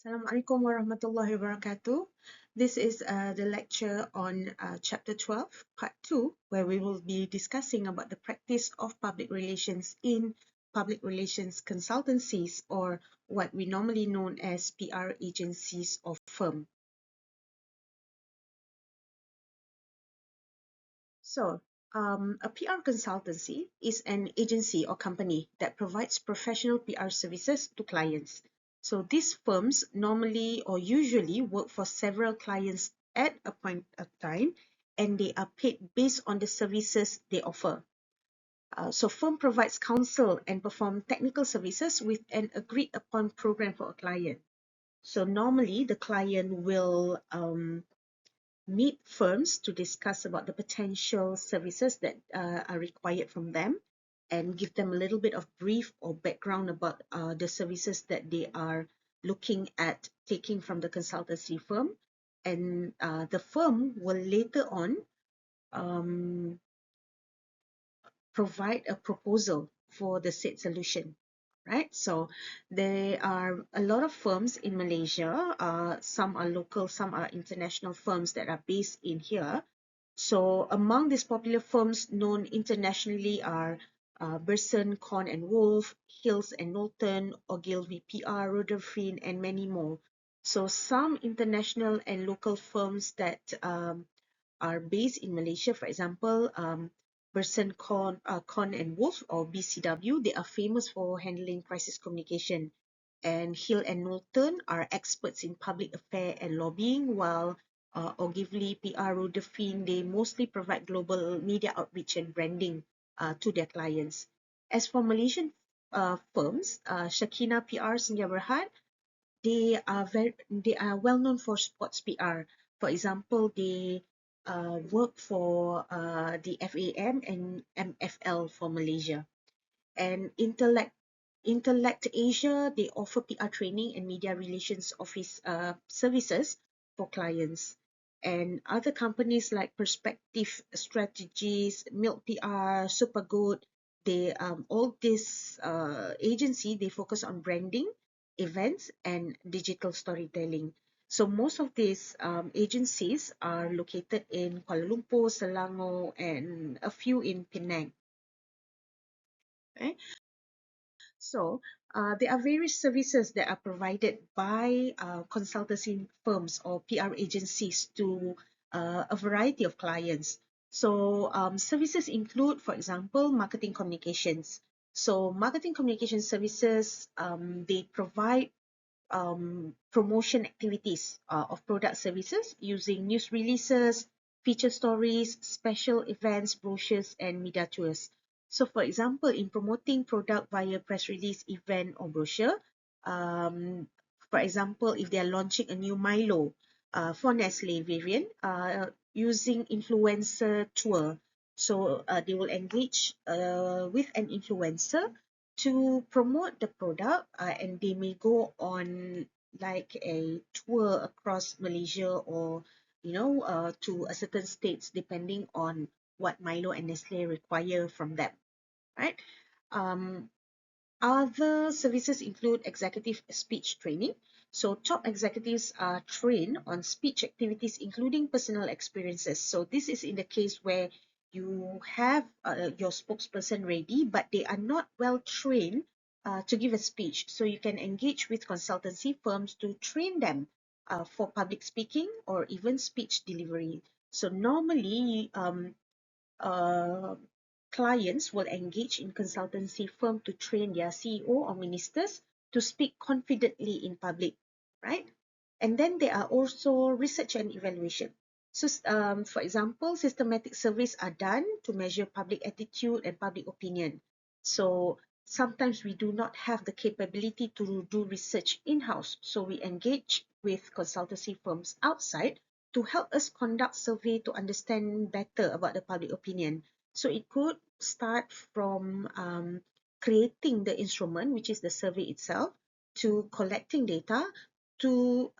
Assalamualaikum warahmatullahi wabarakatuh. This is the lecture on chapter 12, part 2, where we will be discussing about the practice of public relations in public relations consultancies, or what we normally known as PR agencies or firm. So, a PR consultancy is an agency or company that provides professional PR services to clients. So, these firms normally or usually work for several clients at a point of time, and they are paid based on the services they offer. So, firm provides counsel and perform technical services with an agreed upon program for a client. So, normally the client will meet firms to discuss about the potential services that are required from them, and give them a little bit of brief or background about the services that they are looking at taking from the consultancy firm. And the firm will later on um, provide a proposal for the said solution. Right, so there are a lot of firms in Malaysia. Some are local, some are international firms that are based in here. So among these popular firms known internationally are Burson, Corn and Wolf, Hills and Knowlton, Ogilvy PR, Rutherford, and many more. So some international and local firms that are based in Malaysia, for example, Burson, Corn and Wolf, or BCW, they are famous for handling crisis communication. And Hill and Knowlton are experts in public affairs and lobbying, while Ogilvy, PR, Rutherford, they mostly provide global media outreach and branding to their clients. As for Malaysian firms, Shakina PR, Senja Berhad, they are well known for sports PR. For example, they work for the FAM and MFL for Malaysia. And Intellect Asia, they offer PR training and media relations office services for clients. And other companies like Perspective Strategies, Milk PR, Supergood, they all this agency, they focus on branding, events, and digital storytelling. So most of these agencies are located in Kuala Lumpur, Selangor, and a few in Penang. Okay? So there are various services that are provided by consultancy firms or PR agencies to a variety of clients. So services include, for example, marketing communications. So marketing communication services, they provide promotion activities of product services using news releases, feature stories, special events, brochures, and media tours. So, for example, in promoting product via press release, event, or brochure, for example, if they are launching a new Milo for Nestle variant, using influencer tour. So, they will engage with an influencer to promote the product, and they may go on like a tour across Malaysia, or to a certain states, depending on what Milo and Nestle require from them, right? um, Other services include executive speech training. So top executives are trained on speech activities, including personal experiences. So this is in the case where you have your spokesperson ready, but they are not well trained to give a speech. So you can engage with consultancy firms to train them for public speaking or even speech delivery. So normally, uh, clients will engage in consultancy firm to train their CEO or ministers to speak confidently in public, right? And then there are also research and evaluation. So, for example, systematic surveys are done to measure public attitude and public opinion. So sometimes we do not have the capability to do research in-house. So we engage with consultancy firms outside to help us conduct survey to understand better about the public opinion. So it could start from creating the instrument, which is the survey itself, to collecting data, to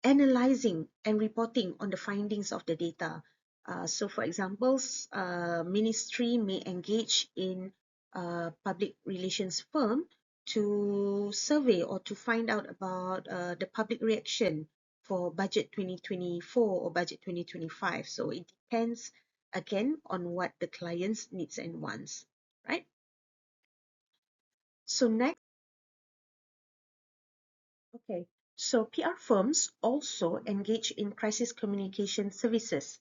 analyzing and reporting on the findings of the data. So, for example, ministry may engage in public relations firm to survey or to find out about the public reaction for budget 2024 or budget 2025. So it depends again on what the client's needs and wants, right? So next, okay. So PR firms also engage in crisis communication services,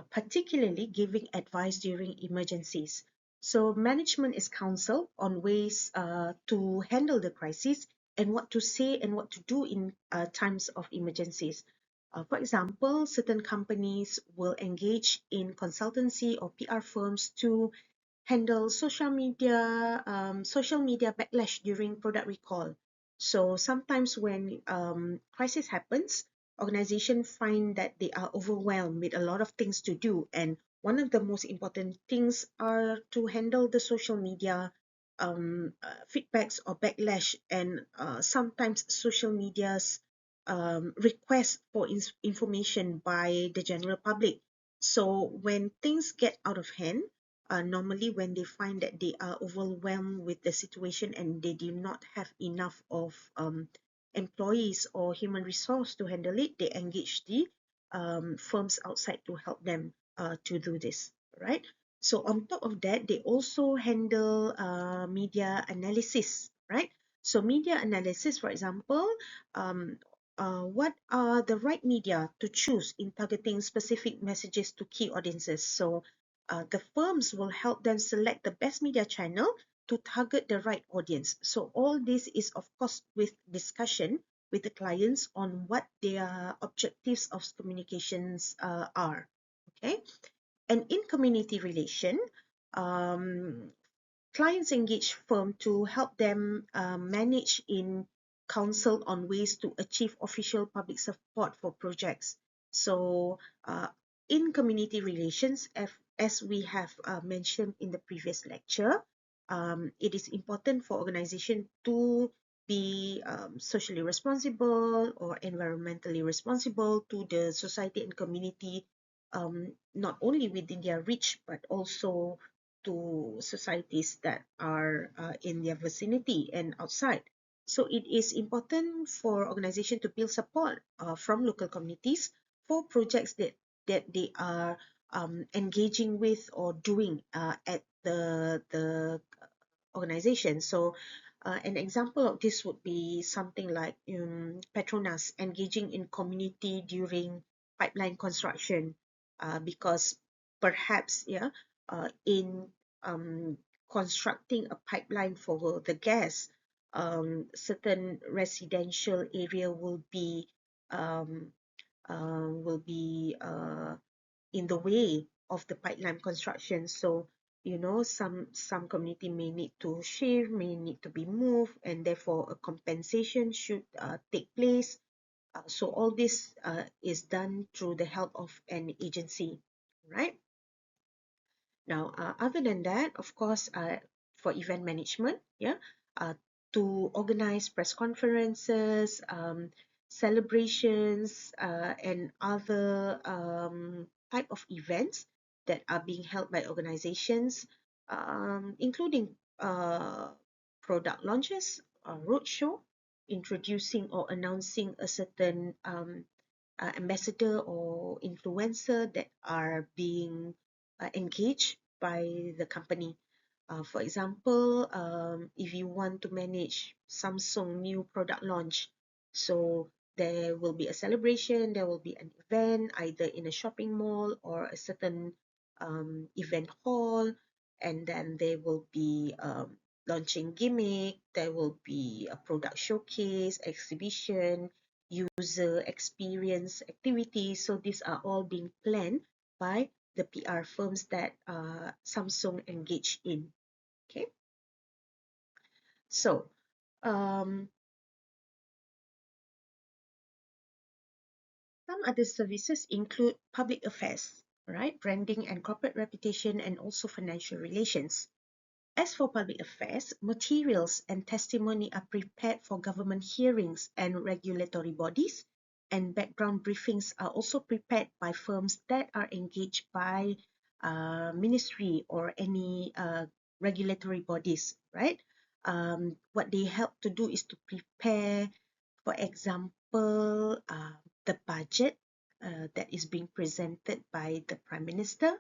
particularly giving advice during emergencies. So management is counseled on ways to handle the crisis and what to say and what to do in times of emergencies. For example, certain companies will engage in consultancy or PR firms to handle social media backlash during product recall. So sometimes when crisis happens, organizations find that they are overwhelmed with a lot of things to do, and one of the most important things are to handle the social media feedbacks or backlash, and sometimes social media's request for information by the general public. So when things get out of hand, normally when they find that they are overwhelmed with the situation and they do not have enough of employees or human resource to handle it, they engage the firms outside to help them to do this, right? So on top of that, they also handle media analysis, right? So media analysis, for example, um, what are the right media to choose in targeting specific messages to key audiences? So the firms will help them select the best media channel to target the right audience. So all this is of course with discussion with the clients on what their objectives of communications are. Okay, and in community relation, um, clients engage firm to help them manage in council on ways to achieve official public support for projects. So in community relations, as we have mentioned in the previous lecture, it is important for organization to be socially responsible or environmentally responsible to the society and community, not only within their reach but also to societies that are in their vicinity and outside. So it is important for organization to build support from local communities for projects that they are engaging with or doing at the organization. So an example of this would be something like Petronas engaging in community during pipeline construction, because perhaps, yeah, in um, constructing a pipeline for the gas, certain residential area um, will be in the way of the pipeline construction. So some community may need to shift, may need to be moved, and therefore a compensation should take place. So all this is done through the help of an agency, right? Now, other than that, of course, for event management, yeah, uh, to organize press conferences, celebrations, and other type of events that are being held by organizations, including product launches, roadshow, introducing or announcing a certain ambassador or influencer that are being engaged by the company. For example, if you want to manage Samsung new product launch, so there will be a celebration, there will be an event either in a shopping mall or a certain event hall, and then there will be launching gimmick, there will be a product showcase, exhibition, user experience activities. So these are all being planned by the PR firms that Samsung engaged in. Okay, so um, some other services include public affairs, right? Branding and corporate reputation, and also financial relations. As for public affairs, materials and testimony are prepared for government hearings and regulatory bodies, and background briefings are also prepared by firms that are engaged by ministry or any regulatory bodies, right? what they help to do is to prepare, for example, the budget that is being presented by the Prime Minister.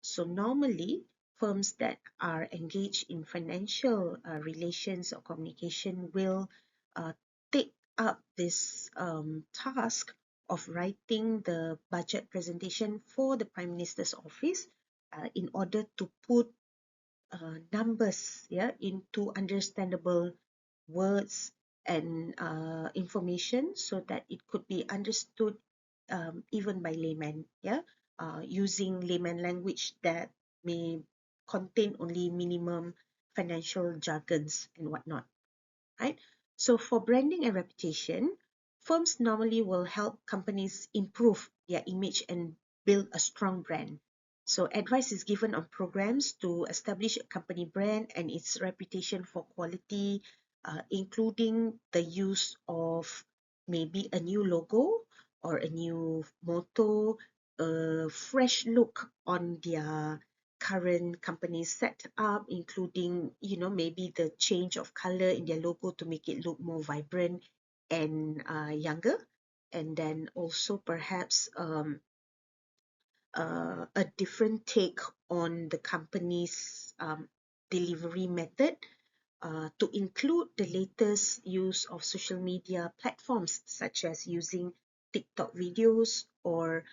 So normally, firms that are engaged in financial relations or communication will uh, take up this task of writing the budget presentation for the Prime Minister's office in order to put numbers, yeah, into understandable words and information so that it could be understood even by laymen, yeah, using layman language that may contain only minimum financial jargons and whatnot, right? So for branding and reputation, firms normally will help companies improve their image and build a strong brand. So advice is given on programs to establish a company brand and its reputation for quality, including the use of maybe a new logo or a new motto, a fresh look on their current company set up, including, maybe the change of color in their logo to make it look more vibrant and younger. And then also perhaps a different take on the company's delivery method, to include the latest use of social media platforms, such as using TikTok videos or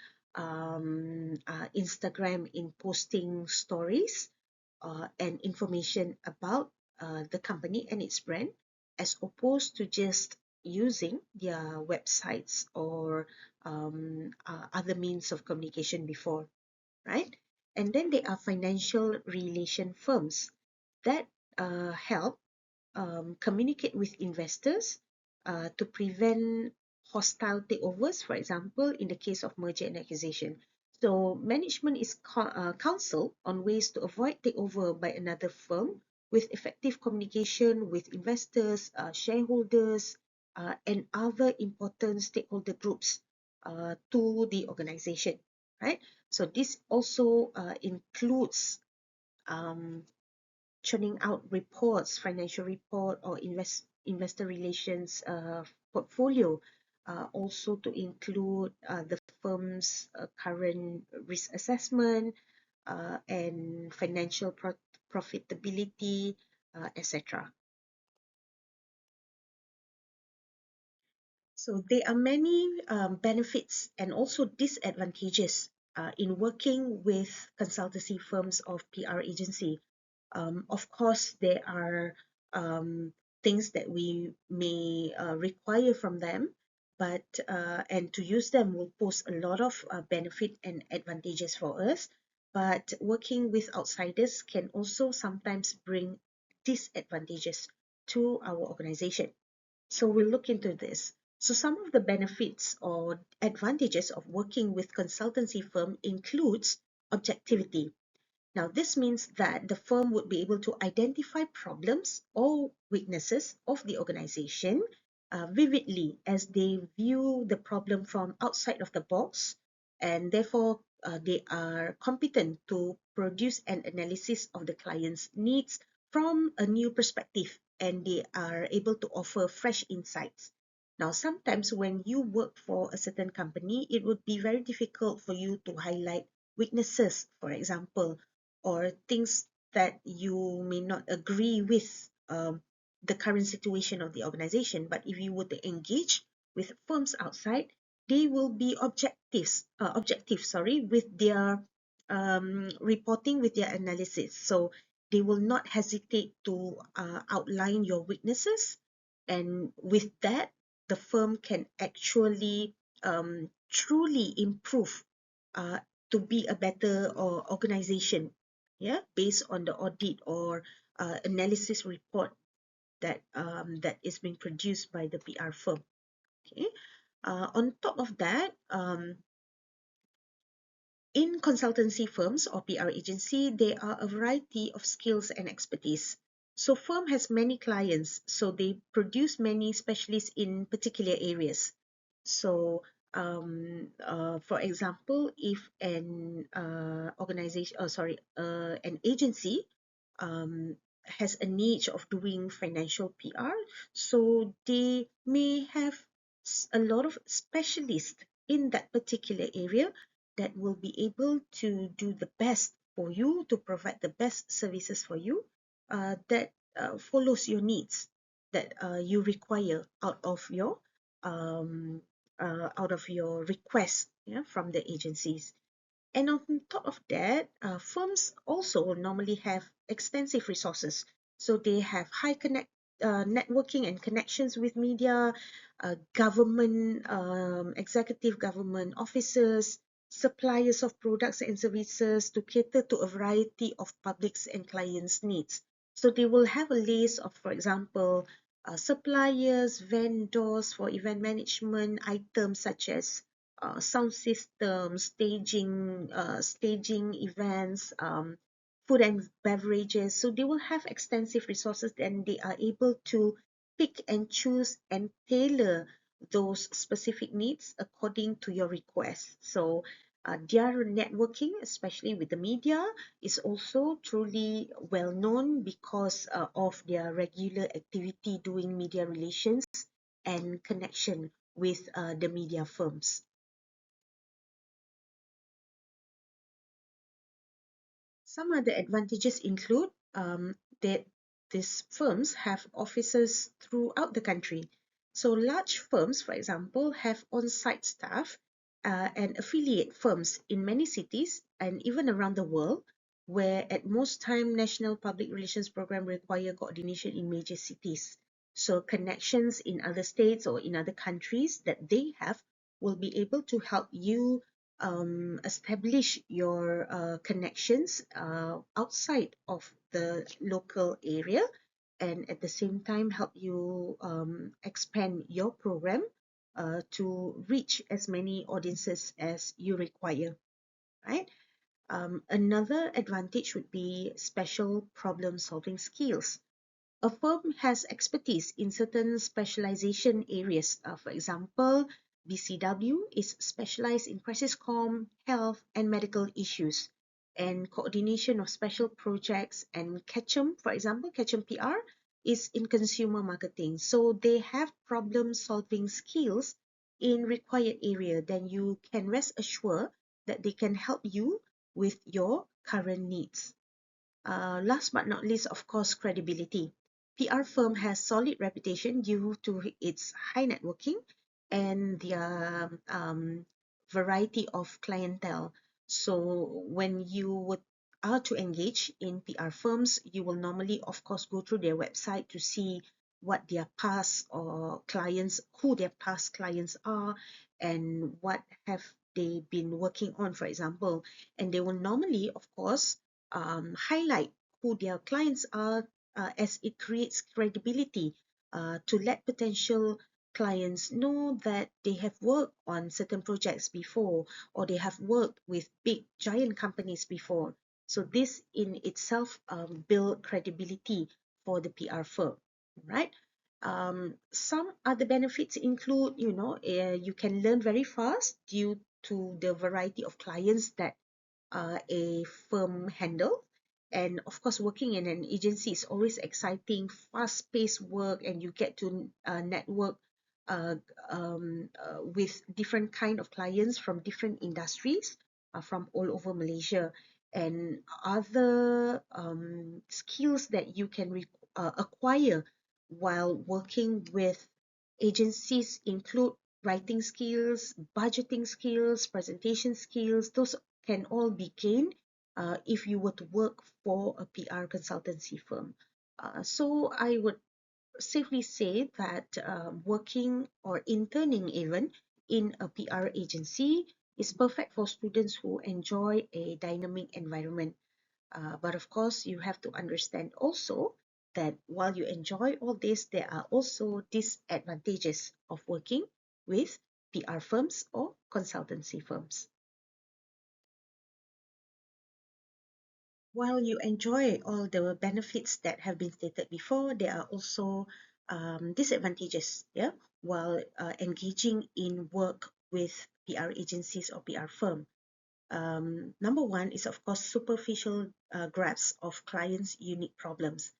Instagram in posting stories and information about the company and its brand, as opposed to just using their websites or other means of communication before, right? And then there are financial relation firms that help communicate with investors to prevent hostile takeovers, for example, in the case of merger and acquisition. So management is counsel on ways to avoid takeover by another firm with effective communication with investors, shareholders, and other important stakeholder groups to the organization, right? So this also includes um, churning out reports, financial report or investor relations portfolio, also to include the firm's current risk assessment and financial profitability, etc. So there are many benefits and also disadvantages in working with consultancy firms of PR agency. Of course, there are things that we may require from them, but and to use them will pose a lot of benefit and advantages for us. But working with outsiders can also sometimes bring disadvantages to our organization. So we'll look into this. So some of the benefits or advantages of working with consultancy firm includes objectivity. Now, this means that the firm would be able to identify problems or weaknesses of the organization vividly as they view the problem from outside of the box, and therefore they are competent to produce an analysis of the client's needs from a new perspective, and they are able to offer fresh insights. Now, sometimes when you work for a certain company, it would be very difficult for you to highlight weaknesses, for example, or things that you may not agree with the current situation of the organization. But if you were to engage with firms outside, they will be objective, sorry, with their reporting, with their analysis. So they will not hesitate to outline your weaknesses, and with that, the firm can actually truly improve uh, to be a better organization, yeah, based on the audit or analysis report that is being produced by the PR firm. Okay. On top of that, in consultancy firms or PR agency, there are a variety of skills and expertise. So firm has many clients, so they produce many specialists in particular areas. So for example, if an organization, an agency has a niche of doing financial PR, so they may have a lot of specialists in that particular area that will be able to do the best for you, to provide the best services for you, that follows your needs, that you require um, out of your request, yeah, from the agencies. And on top of that, firms also normally have extensive resources. So they have networking and connections with media, government, executive government officers, suppliers of products and services to cater to a variety of publics and clients' needs. So they will have a list of, for example, suppliers, vendors for event management items such as sound systems, staging events, food and beverages. So they will have extensive resources and they are able to pick and choose and tailor those specific needs according to your request. So their networking, especially with the media, is also truly well known because of their regular activity doing media relations and connection with the media firms. Some other advantages include that these firms have offices throughout the country. So large firms, for example, have on-site staff and affiliate firms in many cities and even around the world, where at most time national public relations program require coordination in major cities. So connections in other states or in other countries that they have will be able to help you establish your connections outside of the local area, and at the same time help you expand your program to reach as many audiences as you require, right? Another advantage would be special problem solving skills. A firm has expertise in certain specialization areas. For example, BCW is specialized in crisis comm, health, and medical issues, and coordination of special projects. And Ketchum, for example, Ketchum PR is in consumer marketing. So they have problem solving skills in required area. Then you can rest assured that they can help you with your current needs. Last but not least, of course, credibility. PR firm has solid reputation due to its high networking and their variety of clientele. So when you are to engage in PR firms, you will normally, of course, go through their website to see what their past or clients, who their past clients are, and what have they been working on, for example. And they will normally, of course, highlight who their clients are, as it creates credibility to let potential clients know that they have worked on certain projects before, or they have worked with big giant companies before. So this in itself build credibility for the PR firm, right? Some other benefits include, you can learn very fast due to the variety of clients that a firm handle. And of course, working in an agency is always exciting, fast-paced work, and you get to network uh, with different kind of clients from different industries from all over Malaysia. And other skills that you can acquire while working with agencies include writing skills, budgeting skills, presentation skills. Those can all be gained if you were to work for a PR consultancy firm. So I would safely say that working or interning even in a PR agency is perfect for students who enjoy a dynamic environment. But of course, you have to understand also that while you enjoy all this, there are also disadvantages of working with PR firms or consultancy firms. While you enjoy all the benefits that have been stated before, there are also disadvantages, yeah, while engaging in work with PR agencies or PR firm. Number one is, of course, superficial grasp of clients' unique problems.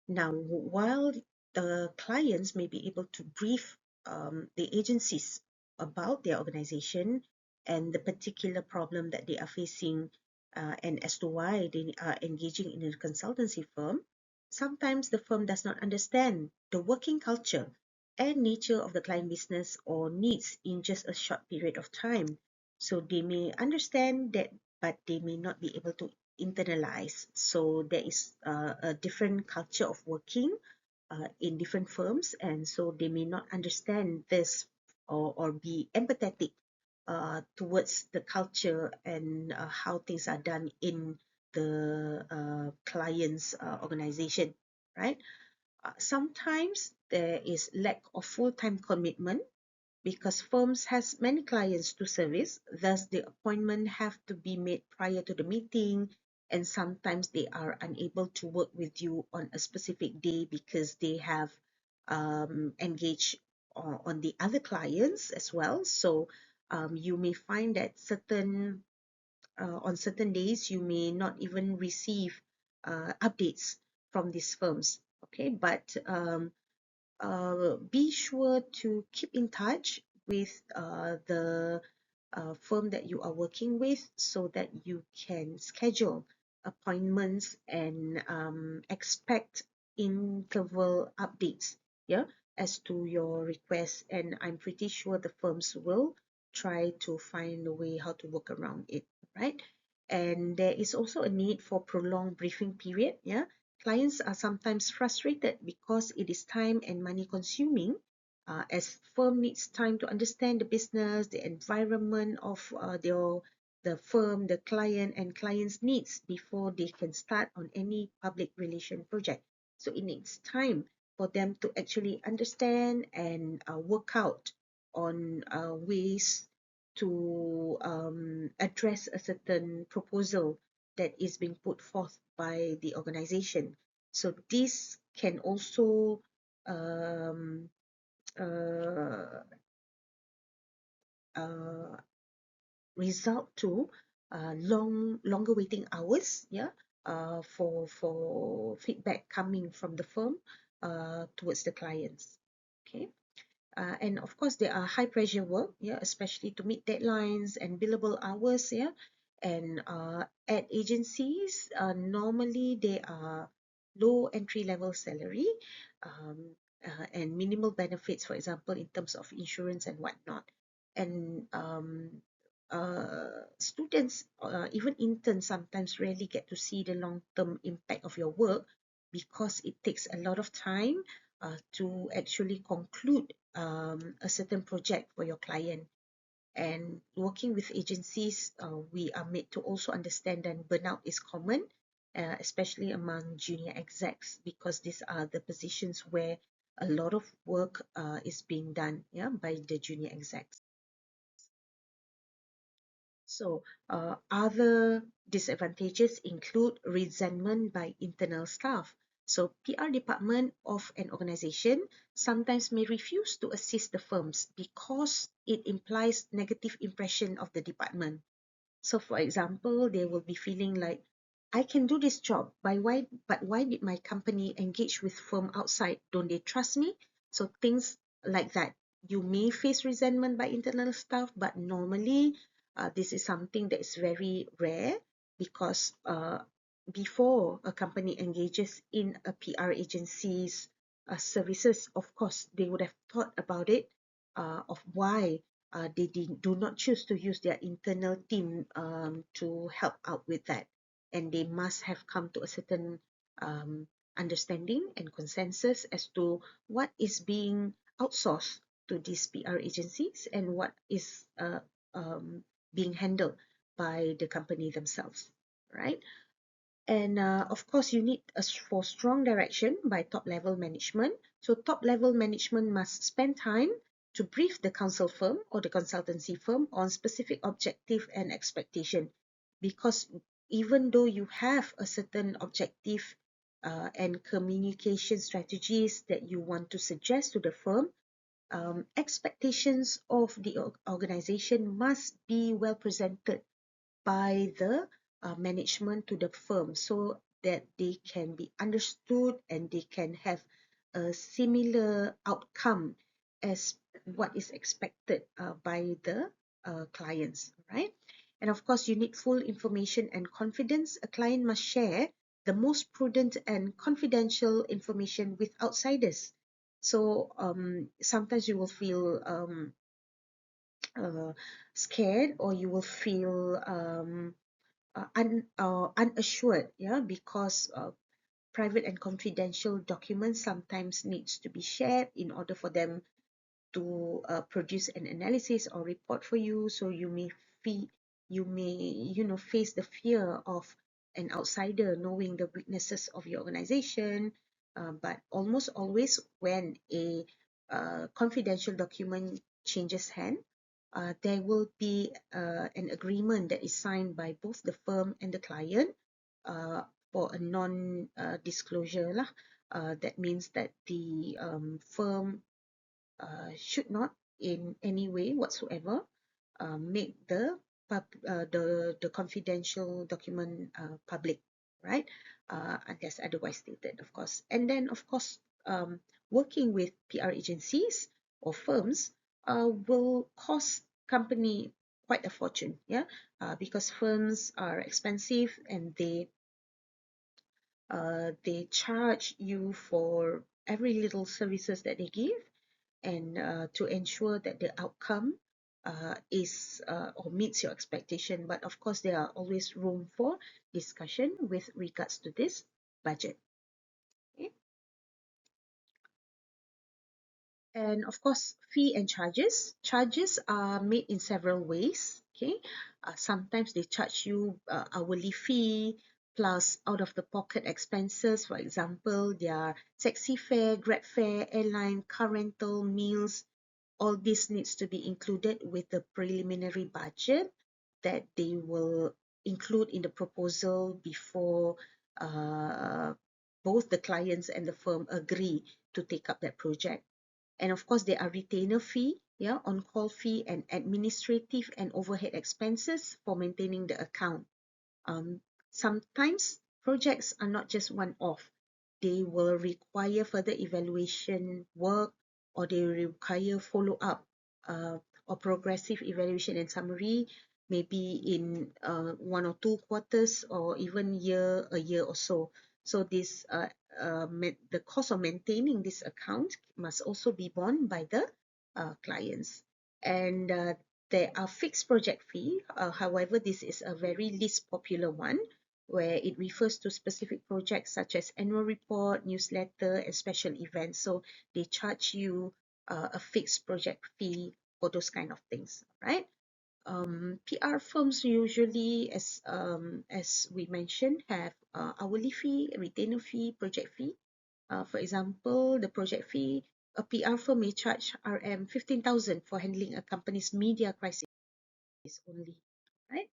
Now, while the clients may be able to brief the agencies about their organization and the particular problem that they are facing, and as to why they are engaging in a consultancy firm, sometimes the firm does not understand the working culture and nature of the client business or needs in just a short period of time. So they may understand that, but they may not be able to internalize. So there is a different culture of working in different firms, and so they may not understand this, or be empathetic towards the culture and how things are done in the client's organization, right? Sometimes there is lack of full-time commitment because firms has many clients to service, thus the appointment have to be made prior to the meeting, and sometimes they are unable to work with you on a specific day because they have engaged on the other clients as well. So you may find that on certain days you may not even receive updates from these firms. Okay, but be sure to keep in touch with the firm that you are working with so that you can schedule appointments and expect interval updates, yeah, as to your request. And I'm pretty sure the firms will try to find a way how to work around it, right? And there is also a need for prolonged briefing period, yeah. Clients are sometimes frustrated because it is time and money consuming, as firm needs time to understand the business, the environment of the firm, the client, and client's needs before they can start on any public relation project. So it needs time for them to actually understand and work out on ways to address a certain proposal that is being put forth by the organization. So this can also um, uh, uh, result to longer waiting hours, yeah, for feedback coming from the firm towards the clients. Okay. And of course, there are high pressure work, yeah, especially to meet deadlines and billable hours, yeah. And at agencies, normally they are low entry level salary, um, and minimal benefits, for example, in terms of insurance and whatnot. And students, even interns, sometimes rarely get to see the long term impact of your work because it takes a lot of time to actually conclude a certain project for your client. And working with agencies, we are made to also understand that burnout is common, especially among junior execs, because these are the positions where a lot of work is being done, yeah, by the junior execs. So, other disadvantages include resentment by internal staff. So, PR department of an organization sometimes may refuse to assist the firms because it implies negative impression of the department. So for example, they will be feeling like, I can do this job, but why did my company engage with firm outside? Don't they trust me? So things like that. You may face resentment by internal staff, but normally this is something that is very rare because before a company engages in a PR agency's services, of course, they would have thought about it, of why do not choose to use their internal team to help out with that. And they must have come to a certain um, understanding and consensus as to what is being outsourced to these PR agencies and what is um, being handled by the company themselves, right? And of course, you need for strong direction by top level management. So top level management must spend time to brief the counsel firm or the consultancy firm on specific objective and expectation. Because even though you have a certain objective and communication strategies that you want to suggest to the firm, expectations of the organization must be well presented by the management to the firm. So that they can be understood and they can have a similar outcome as what is expected by the clients, right? And of course, you need full information and confidence. A client must share the most prudent and confidential information with outsiders. So sometimes you will feel uh, scared, or you will feel unassured, yeah, because private and confidential documents sometimes needs to be shared in order for them to produce an analysis or report for you. So you may face the fear of an outsider knowing the weaknesses of your organization. But almost always when a confidential document changes hand, there will be an agreement that is signed by both the firm and the client uh, for a non-disclosure lah. That means that the firm should not in any way whatsoever make the confidential document public, right? Unless otherwise stated, of course. And then, of course, working with PR agencies or firms will cost company quite a fortune, yeah, because firms are expensive and they charge you for every little services that they give, and to ensure that the outcome is or meets your expectation. But of course, there are always room for discussion with regards to this budget. Okay? And of course, fee and charges. Charges are made in several ways. Okay, sometimes they charge you hourly fee plus out of the pocket expenses. For example, their taxi fare, grab fare, airline, car rental, meals. All this needs to be included with the preliminary budget that they will include in the proposal before uh, both the clients and the firm agree to take up that project. And of course, there are retainer fee, yeah, on-call fee, and administrative and overhead expenses for maintaining the account. Um, Sometimes projects are not just one-off. They will require further evaluation work, or they require follow-up uh, or progressive evaluation and summary, maybe in 1 or 2 quarters or even a year or so. So this the cost of maintaining this account must also be borne by the clients. And there are fixed project fee. However, this is a very least popular one, where it refers to specific projects such as annual report, newsletter, and special events. So they charge you a fixed project fee for those kind of things, right? PR firms usually, as we mentioned, have hourly fee, retainer fee, project fee. For example, the project fee, a PR firm may charge RM 15,000 for handling a company's media crisis only, right?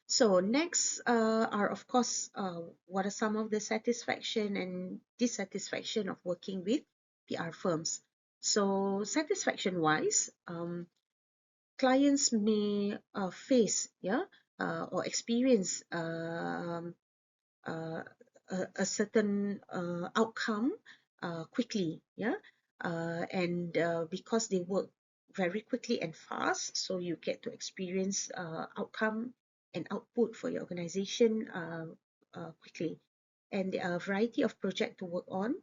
So next are, of course, what are some of the satisfaction and dissatisfaction of working with PR firms. So satisfaction wise, clients may face, yeah, or experience uh, a certain outcome quickly, yeah, and because they work very quickly and fast, so you get to experience outcome and output for your organization quickly. And there are a variety of projects to work on,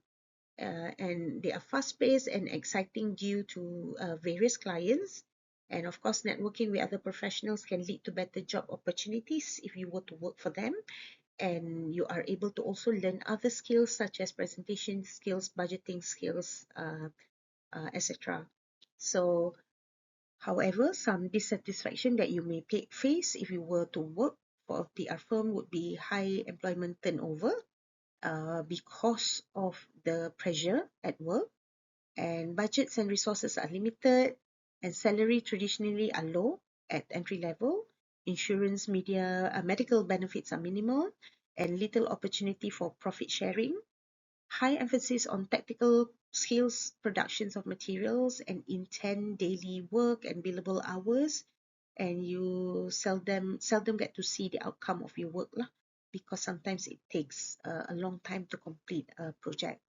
and they are fast-paced and exciting due to various clients. And of course, networking with other professionals can lead to better job opportunities if you were to work for them. And you are able to also learn other skills such as presentation skills, budgeting skills, etc. So, however, some dissatisfaction that you may face if you were to work for a PR firm would be high employment turnover because of the pressure at work, and budgets and resources are limited, and salary traditionally are low at entry level. Insurance, medical benefits are minimal, and little opportunity for profit sharing. High emphasis on tactical skills, productions of materials, and intense daily work and billable hours, and you seldom get to see the outcome of your work lah. because sometimes it takes a long time to complete a project.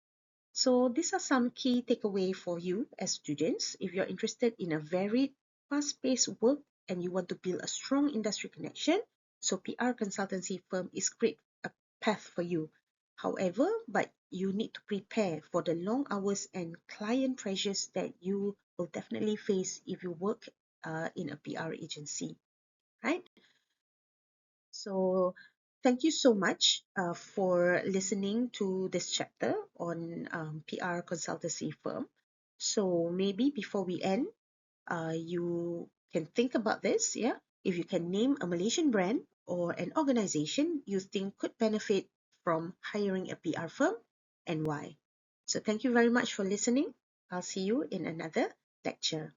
So these are some key takeaway for you as students. If you're interested in a varied, fast-paced work and you want to build a strong industry connection, so PR consultancy firm is great a path for you. However, but you need to prepare for the long hours and client pressures that you will definitely face if you work in a PR agency, right? So thank you so much for listening to this chapter on PR consultancy firm. So maybe before we end, you can think about this, yeah? If you can name a Malaysian brand or an organization you think could benefit from hiring a PR firm and why. So thank you very much for listening. I'll see you in another lecture.